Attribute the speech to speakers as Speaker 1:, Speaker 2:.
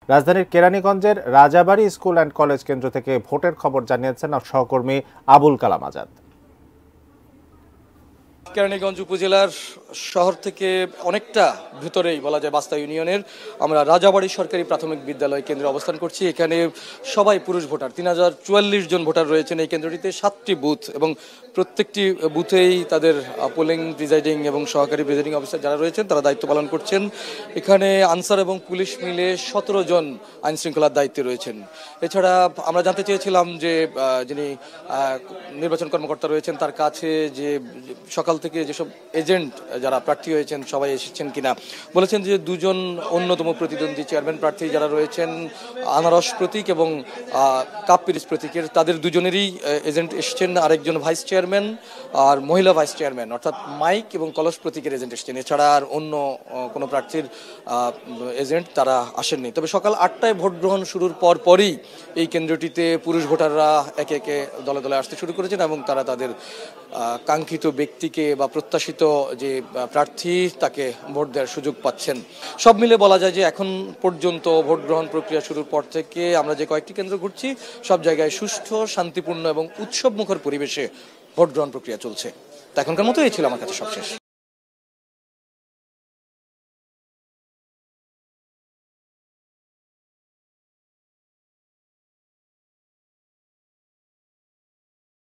Speaker 1: রাজধানীর কেরানীগঞ্জের Rajabari school and college কেন্দ্র থেকে ভোটের খবর জানিয়েছেন সহকর্মী আবুল কালাম আজাদ।
Speaker 2: কেরানীগঞ্জ উপজেলার শহর থেকে অনেকটা ভেতরেই বলা যায় বাস্তা ইউনিয়নের আমরা রাজাবাড়ী সরকারি প্রাথমিক বিদ্যালয় কেন্দ্রে অবস্থান করছি। এখানে সবাই পুরুষ ভোটার, 3044 জন ভোটার রয়েছেন এই কেন্দ্রটিতে। 7টি বুথ এবং প্রত্যেকটি বুথেই তাদের পোলিং প্রিজাইডিং এবং সহকারী প্রিজাইডিং অফিসার যারা রয়েছেন তারা দায়িত্ব পালন করছেন। এখানে আনসার এবং পুলিশ মিলে 17 জন আইন শৃঙ্খলার দায়িত্বে রয়েছেন। এছাড়া আমরা জানতে চেয়েছিলাম যে যিনি নির্বাচন কর্মকর্তা রয়েছেন তার কাছে যে সকাল থেকে যেসব এজেন্ট যারা প্রার্থী হয়েছেন সবাই এসেছেন কিনা। বলেছেন যে দুজন অন্যতম প্রতিদ্বন্দ্বী চেয়ারম্যান প্রার্থী যারা রয়েছেন আনারস প্রতীক এবং কাপ পিরিচ প্রতীকের, তাদের দুজনেরই এজেন্ট এসেছেন। আরেকজন ভাইস চেয়ারম্যান আর মহিলা ভাইস চেয়ারম্যান অর্থাৎ মাইক এবং কলস প্রতীকের এজেন্ট এসেছেন। এছাড়া আর অন্য কোনো প্রার্থীর এজেন্ট তারা আসেননি। তবে সকাল 8টায় ভোট গ্রহণ শুরুর পরই এই কেন্দ্রটিতে পুরুষ ভোটাররা একে একে দলে দলে আসতে শুরু করেছেন এবং তারা তাদের কাঙ্ক্ষিত ব্যক্তিকে বা প্রত্যাশিত যে প্রার্থী তাকে ভোট দেওয়ার সুযোগ পাচ্ছেন। সব মিলে বলা যায় যে এখন পর্যন্ত ভোট গ্রহণ প্রক্রিয়া শুরুর পর থেকে আমরা যে কয়েকটি কেন্দ্র ঘুরছি সব জায়গায় সুষ্ঠু, শান্তিপূর্ণ এবং উৎসবমুখর পরিবেশে ভোট গ্রহণ প্রক্রিয়া চলছে। তা এখনকার মতো এই ছিল আমার কাছে সবশেষ।